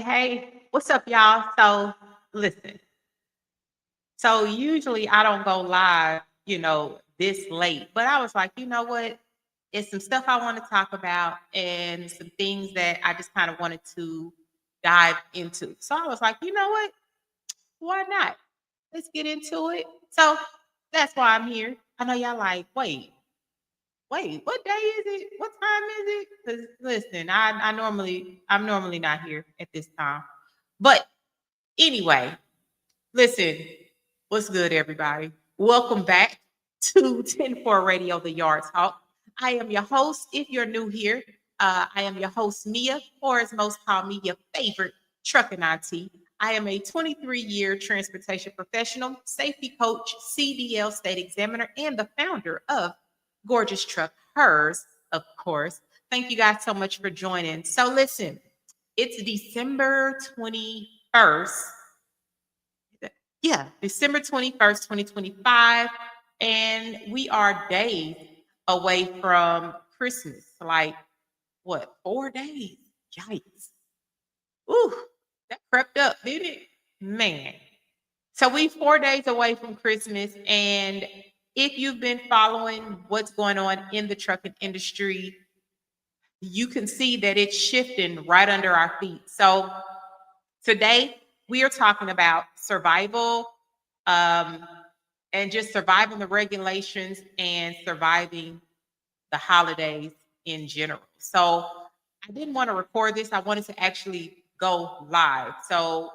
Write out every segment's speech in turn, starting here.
Hey, what's up, y'all? So, listen. So, usually I don't go live, this late, but I was like, you know what? It's some stuff I want to talk about and some things that I just kind of wanted to dive into. So, I was like, you know what? Why not? Let's get into it. So, that's why I'm here. I know y'all like, wait, what day is it? What time is it? Because listen, I'm normally not here at this time. But anyway, listen, what's good, everybody? Welcome back to 10-4 Radio, The Yard Talk. I am your host. If you're new here, I am your host, Mia, or as most call me, your favorite trucking auntie. I am a 23-year transportation professional, safety coach, CDL state examiner, and the founder of Gorgeous Truck Hers, of course. Thank you guys so much for joining. So listen, it's December 21st. Yeah, December 21st, 2025. And we are days away from Christmas. Like, what, 4 days? Yikes. Ooh, that crept up, didn't it? Man. So we 4 days away from Christmas. And if you've been following what's going on in the trucking industry, you can see that it's shifting right under our feet. So today we are talking about survival, um, and just surviving the regulations and surviving the holidays in general. So I didn't want to record this. I wanted to actually go live. So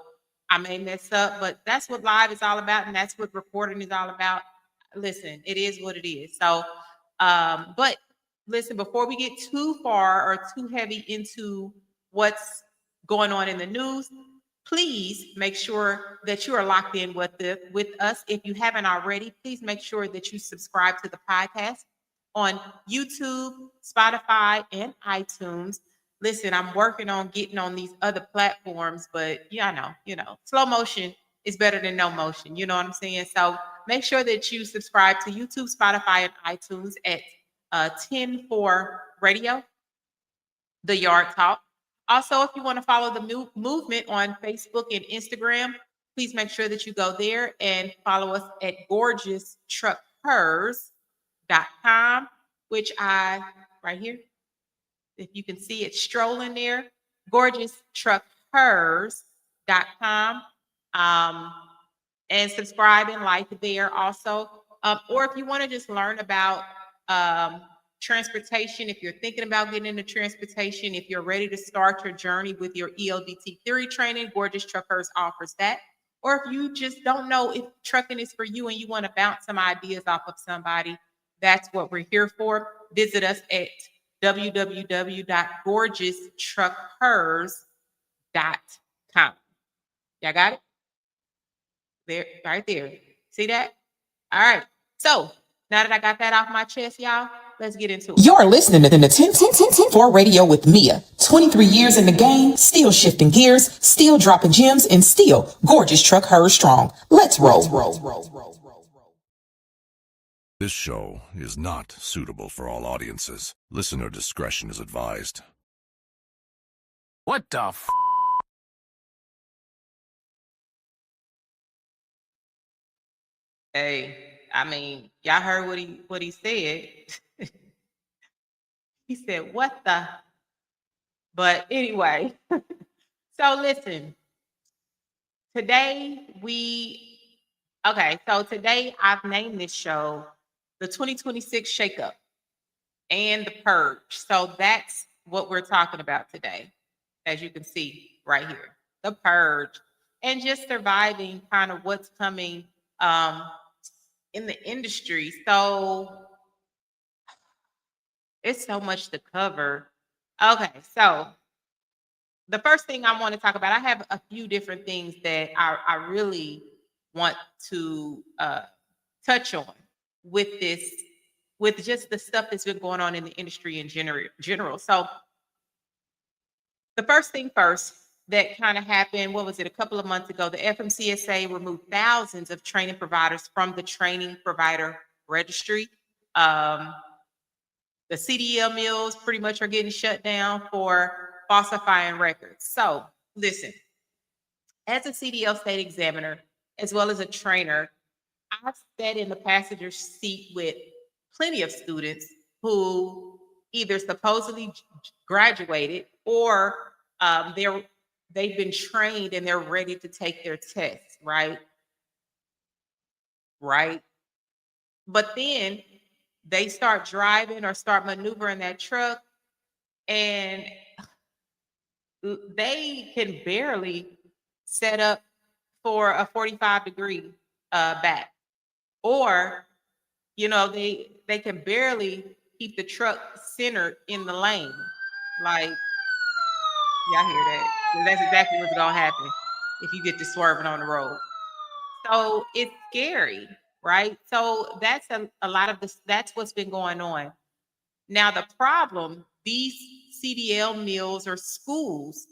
I may mess up, but that's what live is all about, and that's what recording is all about. Listen, it is what it is. So, but listen, before we get too far or too heavy into what's going on in the news, please make sure that you are locked in with us. If you haven't already, please make sure that you subscribe to the podcast on YouTube, Spotify, and iTunes. Listen, I'm working on getting on these other platforms, but yeah, slow motion is better than no motion. You know what I'm saying? So make sure that you subscribe to YouTube, Spotify, and iTunes at 10-4 Radio, The Yard Talk. Also, if you want to follow the movement on Facebook and Instagram, please make sure that you go there and follow us at gorgeoustruckhers.com, which right here, if you can see it strolling there, gorgeoustruckhers.com. And subscribe and like there also. Or if you want to just learn about transportation, if you're thinking about getting into transportation, if you're ready to start your journey with your ELDT theory training, Gorgeous Truckers offers that. Or if you just don't know if trucking is for you and you want to bounce some ideas off of somebody, that's what we're here for. Visit us at www.gorgeoustruckhers.com. Y'all got it? There, right there. See that? All right. So now that I got that off my chest, y'all, let's get into it. You're listening to the 10-4 Radio with Mia. 23 years in the game, still shifting gears, still dropping gems, and still gorgeous truck her strong. Let's roll. This show is not suitable for all audiences. Listener discretion is advised. What the f? Hey, I mean, y'all heard what he said. He said, "What the?" But anyway, so listen. Today today I've named this show the 2026 Shake-Up and the Purge. So that's what we're talking about today, as you can see right here, the Purge, and just surviving kind of what's coming in the industry. So it's so much to cover. Okay, so the first thing I want to talk about, I have a few different things that I really want to touch on with this, with just the stuff that's been going on in the industry in general. So the first thing first that kind of happened, what was it, a couple of months ago, the FMCSA removed thousands of training providers from the training provider registry. The CDL mills pretty much are getting shut down for falsifying records. So listen, as a CDL state examiner, as well as a trainer, I've sat in the passenger seat with plenty of students who either supposedly graduated or they've been trained and they're ready to take their tests, right? Right. But then they start driving or start maneuvering that truck and they can barely set up for a 45-degree back. Or, they can barely keep the truck centered in the lane. Like, y'all hear that? That's exactly what's gonna happen if you get to swerving on the road. So it's scary, right? So that's a lot of this, that's what's been going on. Now the problem, these CDL mills or schools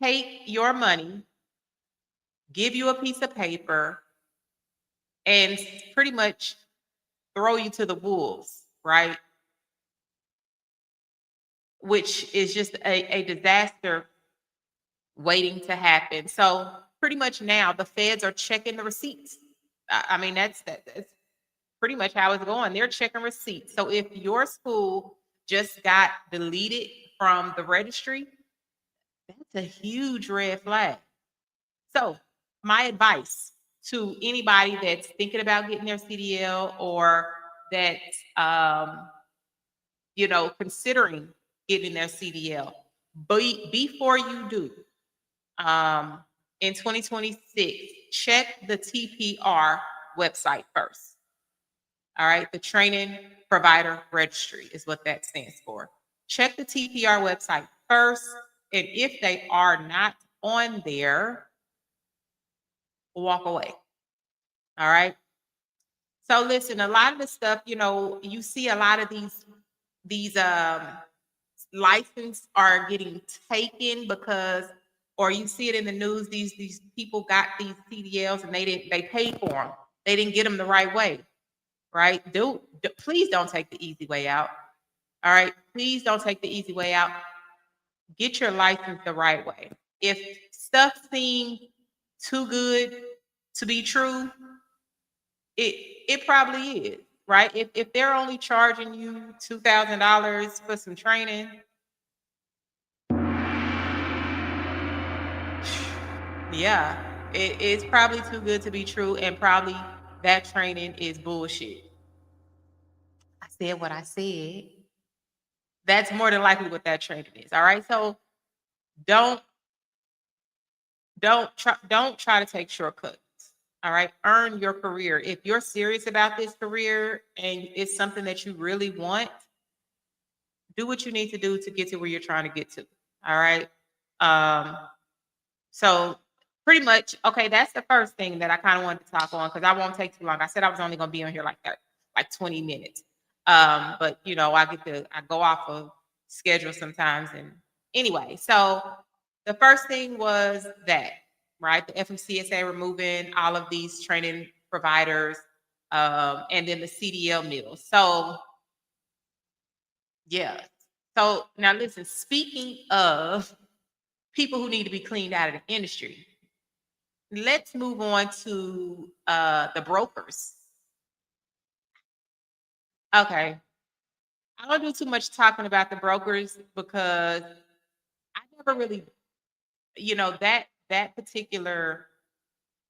take your money, give you a piece of paper, and pretty much throw you to the wolves, right? Which is just a disaster waiting to happen. So pretty much now the feds are checking the receipts. I mean, that's pretty much how it's going. They're checking receipts. So if your school just got deleted from the registry, that's a huge red flag. So my advice to anybody that's thinking about getting their CDL or that's considering getting their CDL, before you do, in 2026, check the TPR website first. All right, the Training Provider Registry is what that stands for. Check the TPR website first, and if they are not on there, walk away. All right. So listen, a lot of the stuff, you see a lot of these license are getting taken because, or you see it in the news, these people got these CDLs and they paid for them. They didn't get them the right way, right? Please don't take the easy way out. All right, please don't take the easy way out. Get your license the right way. If stuff seems too good to be true, it probably is, right? If they're only charging you $2,000 for some training, yeah, it's probably too good to be true, and probably that training is bullshit. I said what I said. That's more than likely what that training is. All right. So don't don't try to take shortcuts. All right. Earn your career. If you're serious about this career and it's something that you really want, do what you need to do to get to where you're trying to get to. All right. Um, so pretty much, okay, that's the first thing that I kind of wanted to talk on because I won't take too long. I said I was only gonna be on here like that, like 20 minutes. But I go off of schedule sometimes. And anyway, so the first thing was that, right? The FMCSA removing all of these training providers, and then the CDL mills. So yeah. So now listen, speaking of people who need to be cleaned out of the industry, let's move on to the brokers. Okay. I don't do too much talking about the brokers because I never really, that particular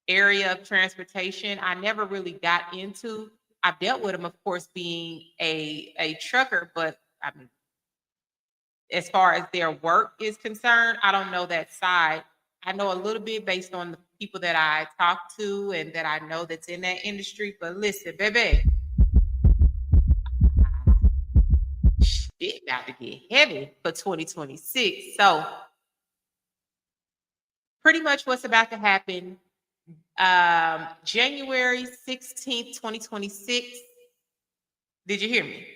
area of transportation, I never really got into. I've dealt with them, of course, being a trucker, but I mean, as far as their work is concerned, I don't know that side. I know a little bit based on the people that I talk to and that I know that's in that industry. But listen, baby, shit about to get heavy for 2026. So pretty much what's about to happen, January 16th, 2026. Did you hear me?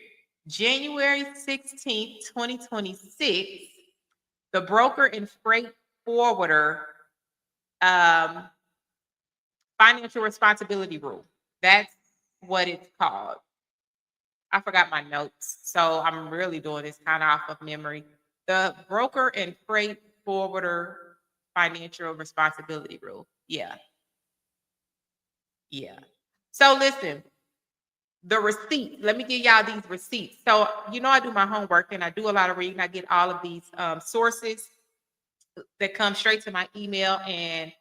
January 16th, 2026, the broker and freight forwarder financial responsibility rule. That's what it's called. I forgot my notes, so I'm really doing this kind of off of memory. The broker and freight forwarder financial responsibility rule. Yeah. So listen, the receipts. Let me give y'all these receipts. So I do my homework and I do a lot of reading. I get all of these sources that come straight to my email, and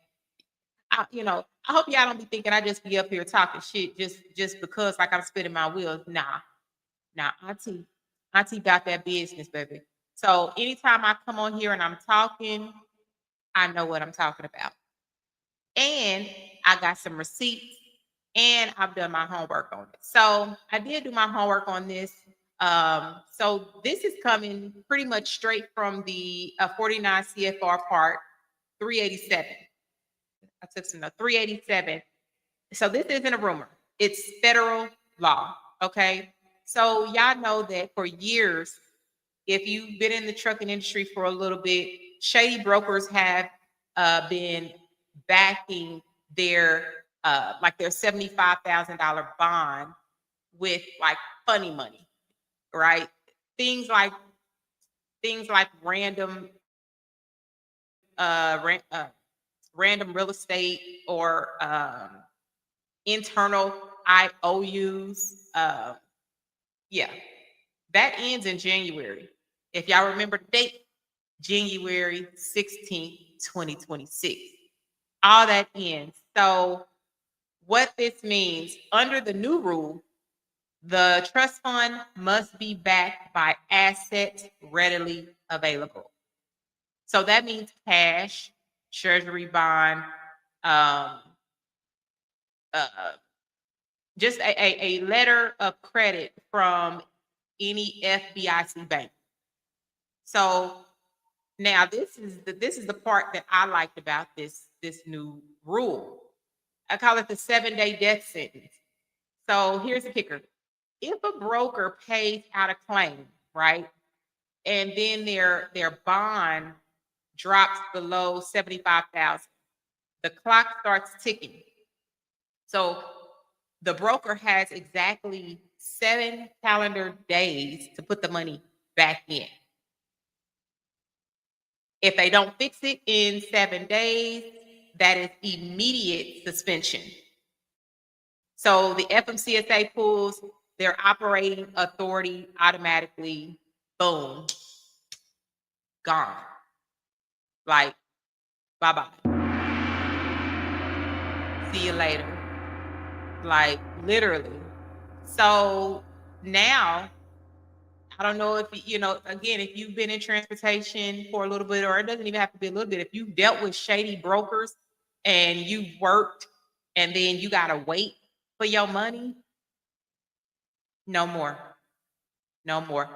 I hope y'all don't be thinking I just be up here talking shit just because like I'm spinning my wheels. Nah, auntie got that business, baby. So anytime I come on here and I'm talking, I know what I'm talking about. And I got some receipts and I've done my homework on it. So I did do my homework on this. So this is coming pretty much straight from the 49 CFR part 387. I took some notes. 387. So this isn't a rumor. It's federal law. Okay. So y'all know that for years, if you've been in the trucking industry for a little bit, shady brokers have been backing their their $75,000 bond with like funny money, right? Things like random random real estate or internal IOUs. Yeah, that ends in January. If y'all remember the date, January 16th, 2026. All that ends. So what this means, under the new rule, the trust fund must be backed by assets readily available. So that means cash, treasury bond, um, just a letter of credit from any FDIC bank. So now this is the part that I liked about this new rule. I call it the 7-day death sentence. So here's the kicker. If a broker pays out a claim, right, and then their bond drops below 75,000, the clock starts ticking. So the broker has exactly 7 calendar days to put the money back in. If they don't fix it in 7 days, that is immediate suspension. So the FMCSA pulls their operating authority automatically, boom, gone. Like, bye-bye. See you later. Like, literally. So now, I don't know if, again, if you've been in transportation for a little bit, or it doesn't even have to be a little bit, if you've dealt with shady brokers and you've worked and then you got to wait for your money, no more. No more.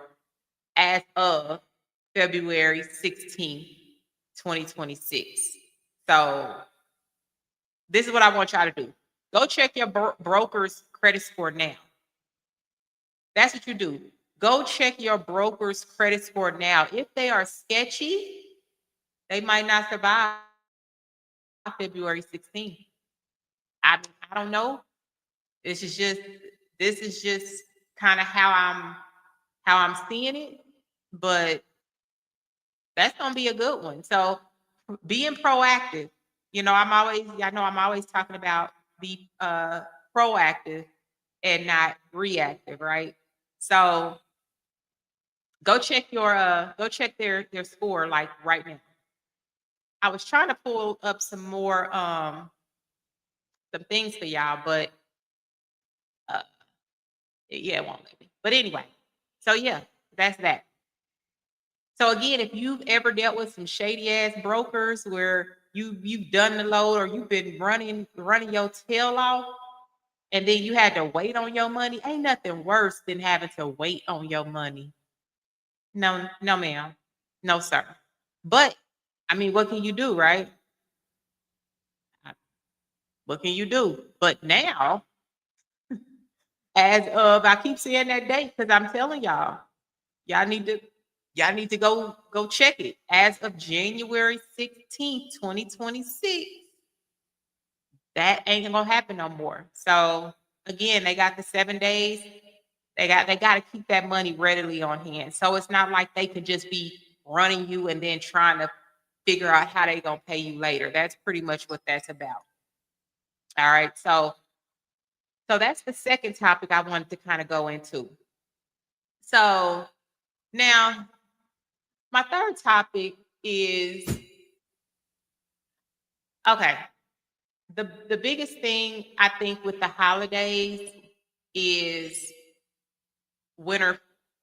As of February 16th, 2026. So this is what I want y'all to do. Go check your broker's credit score now. That's what you do. Go check your broker's credit score now. If they are sketchy, they might not survive February 16th. I don't know. This is just kind of how I'm seeing it, but that's gonna be a good one. So being proactive, I'm always talking about be proactive and not reactive, right? So go check their score like right now. I was trying to pull up some more some things for y'all, but uh yeah, it won't let me. But anyway, so yeah, that's that. So again, if you've ever dealt with some shady ass brokers where you've done the load or you've been running your tail off and then you had to wait on your money, ain't nothing worse than having to wait on your money. No, no, ma'am. No, sir. But I mean, what can you do, right? What can you do? But now, as of I keep saying that date because I'm telling y'all need to go check it. As of January 16th, 2026, that ain't gonna happen no more. So again, they got the 7 days. They got to keep that money readily on hand. So it's not like they could just be running you and then trying to figure out how they gonna pay you later. That's pretty much what that's about. All right. So that's the second topic I wanted to kind of go into. So now my third topic is okay. The biggest thing I think with the holidays is winter,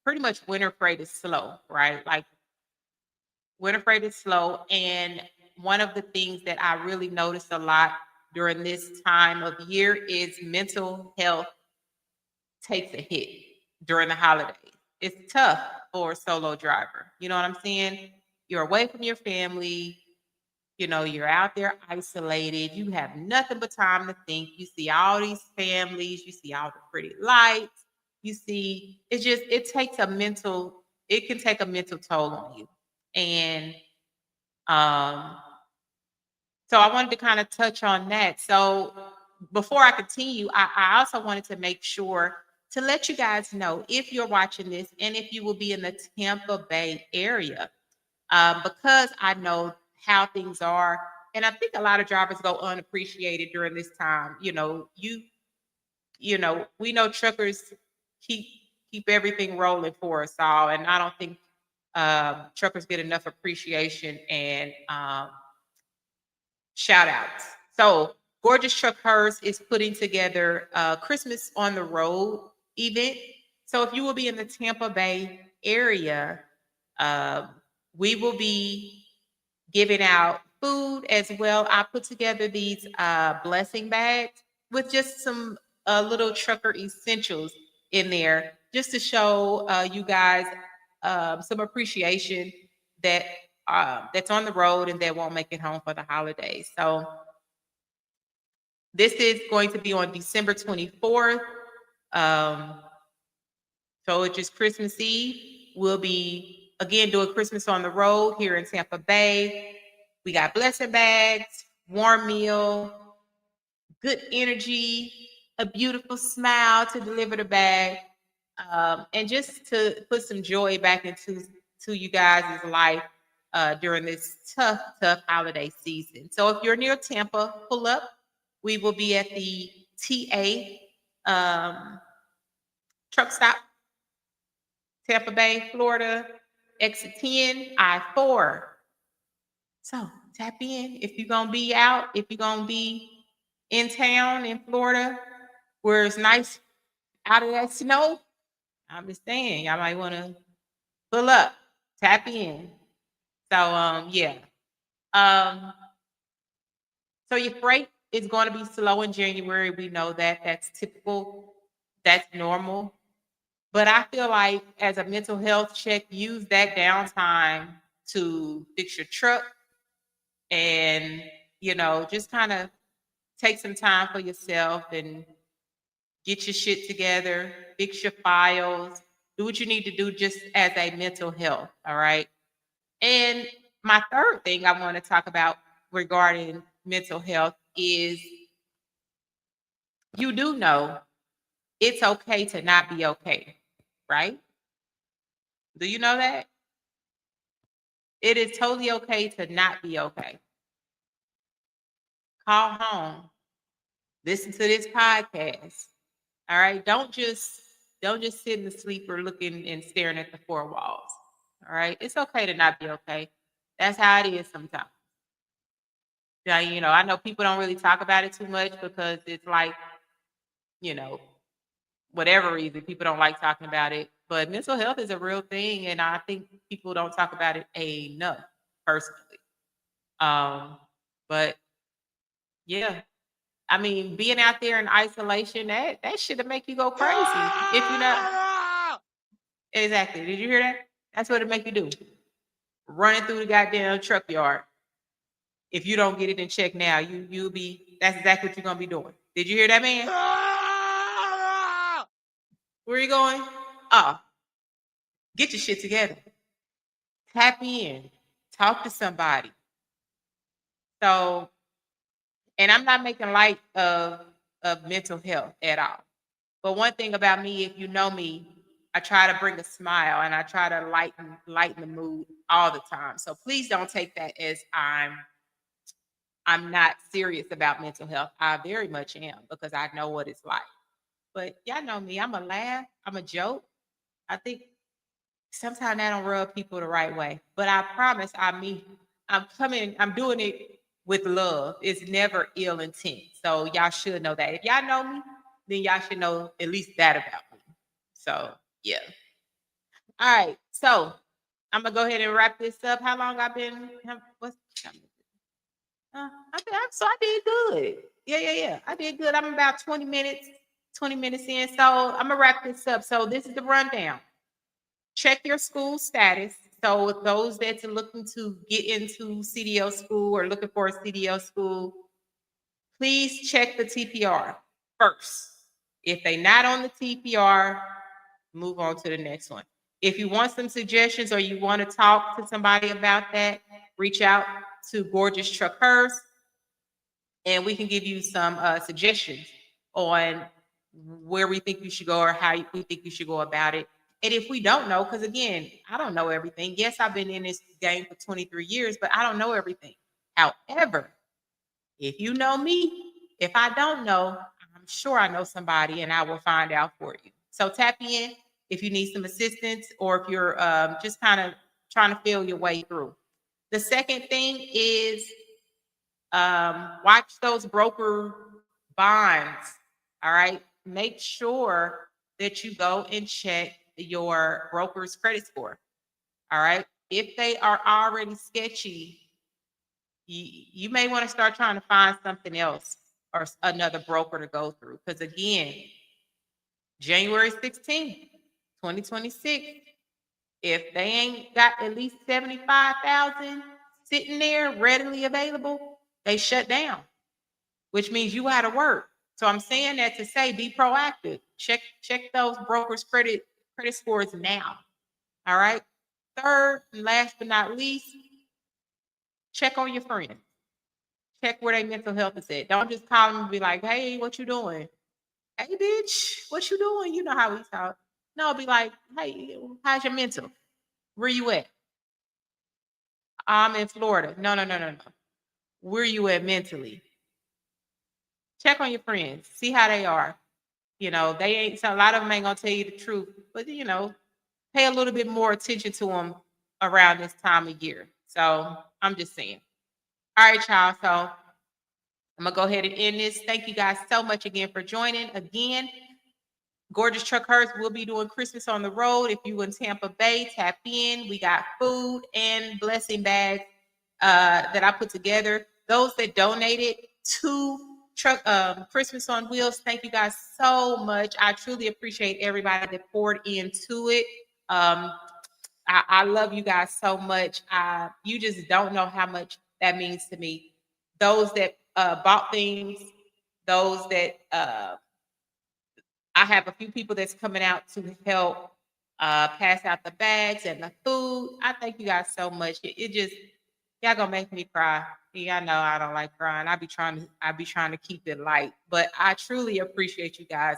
pretty much winter freight is slow, right? Like winter freight is slow. And one of the things that I really noticed a lot during this time of year is mental health takes a hit during the holidays. It's tough for a solo driver. You know what I'm saying? You're away from your family. You know, you're out there isolated. You have nothing but time to think. You see all these families. You see all the pretty lights. You see, it can take a mental toll on you. And um, so I wanted to kind of touch on that. So before I continue, I also wanted to make sure to let you guys know if you're watching this and if you will be in the Tampa Bay area, because I know how things are. And I think a lot of drivers go unappreciated during this time. We know truckers keep keep everything rolling for us all, and I don't think truckers get enough appreciation and shout outs. So, Gorgeous Truck Hers is putting together a Christmas on the Road event. So, if you will be in the Tampa Bay area, um, we will be giving out food as well. I put together these blessing bags with just some little trucker essentials in there just to show you guys some appreciation that that's on the road and that won't make it home for the holidays. So this is going to be on December 24th. Um, so it's just Christmas Eve. We'll be again doing Christmas on the road here in Tampa Bay. We got blessing bags, warm meal, good energy, a beautiful smile to deliver the bag, and just to put some joy back into you guys' life during this tough holiday season. So if you're near Tampa, pull up. We will be at the TA truck stop, Tampa Bay, Florida, exit 10, I-4. So tap in if you're gonna be out, if you're gonna be in town in Florida, where it's nice out of that snow. I'm just saying, y'all might want to pull up, tap in. So yeah. Um, so your freight is going to be slow in January. We know that. That's typical. That's normal. But I feel like as a mental health check, use that downtime to fix your truck and just kind of take some time for yourself and get your shit together, fix your files, do what you need to do just as a mental health. All right. And my third thing I want to talk about regarding mental health is you do know it's okay to not be okay, right? Do you know that? It is totally okay to not be okay. Call home, listen to this podcast. All right. Don't just sit in the sleeper looking and staring at the four walls. All right. It's okay to not be okay. That's how it is sometimes. Yeah, I know people don't really talk about it too much because it's like, you know, whatever reason, people don't like talking about it. But mental health is a real thing, and I think people don't talk about it enough, personally. But yeah, I mean, being out there in isolation, that should make you go crazy. If you know exactly, did you hear that? That's what it make you do. Running through the goddamn truck yard. If you don't get it in check now, you'll be. That's exactly what you're gonna be doing. Did you hear that, man? Where are you going? Oh, get your shit together. Tap in. Talk to somebody. So, and I'm not making light of mental health at all. But one thing about me, if you know me, I try to bring a smile and I try to lighten the mood all the time. So please don't take that as I'm not serious about mental health. I very much am because I know what it's like. But y'all know me, I'm a laugh, I'm a joke. I think sometimes that don't rub people the right way. But I promise I'm doing it with love. It's never ill intent. So y'all should know that. If y'all know me, then y'all should know at least that about me. So yeah. All right. So I'm gonna go ahead and wrap this up. How long I've been what's I did good. Yeah. I did good. I'm about 20 minutes in. So I'm gonna wrap this up. So this is the rundown. Check your school status. So those that's looking to get into CDO school or looking for a CDO school, please check the TPR first. If they're not on the TPR, move on to the next one. If you want some suggestions or you want to talk to somebody about that, reach out to Gorgeous Truck Hers and we can give you some suggestions on where we think you should go or how we think you should go about it. And if we don't know, because again, I don't know everything. Yes, I've been in this game for 23 years, but I don't know everything. However, if you know me, if I don't know, I'm sure I know somebody and I will find out for you. So tap in if you need some assistance or if you're just kind of trying to feel your way through. The second thing is watch those broker bonds. All right. Make sure that you go and check your broker's credit score. All right. If they are already sketchy, you may want to start trying to find something else or another broker to go through. Because again, January 16th, 2026, if they ain't got at least 75,000 sitting there readily available, they shut down, which means you got to work. So I'm saying that to say be proactive. Check those brokers' credit scores now. All right. Third and last but not least, check on your friends. Check where their mental health is at. Don't just call them and be like, hey, what you doing? Hey, bitch, what you doing? You know how we talk. No, be like, hey, how's your mental? Where you at? I'm in Florida. No. Where you at mentally? Check on your friends. See how they are. You know, they ain't, so a lot of them ain't gonna tell you the truth, but pay a little bit more attention to them around this time of year. So I'm just saying. All right, y'all. So I'm gonna go ahead and end this. Thank you guys so much again for joining. Again, Gorgeous Truck Hers will be doing Christmas on the road. If you in Tampa Bay, tap in. We got food and blessing bags that I put together. Those that donated to Truck Christmas on Wheels, thank you guys so much. I truly appreciate everybody that poured into it. I love you guys so much. You just don't know how much that means to me. Those that bought things, those that I have a few people that's coming out to help pass out the bags and the food. I thank you guys so much. It just y'all gonna make me cry. Y'all know I don't like crying. I be trying to keep it light, but I truly appreciate you guys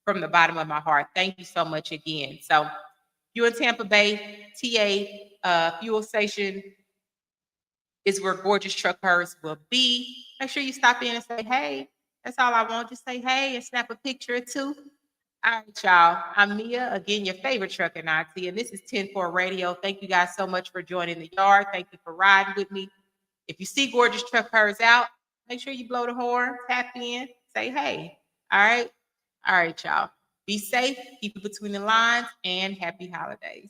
from the bottom of my heart. Thank you so much again. So you in Tampa Bay, TA fuel station is where Gorgeous Truck Hers will be. Make sure you stop in and say hey. That's all I want. Just say hey and snap a picture or two. All right, y'all. I'm Mia, again, your favorite trucker Nazi, and this is 10-4 Radio. Thank you guys so much for joining the yard. Thank you for riding with me. If you see Gorgeous Truck Hers out, make sure you blow the horn, tap in, say hey. All right? All right, y'all. Be safe, keep it between the lines, and happy holidays.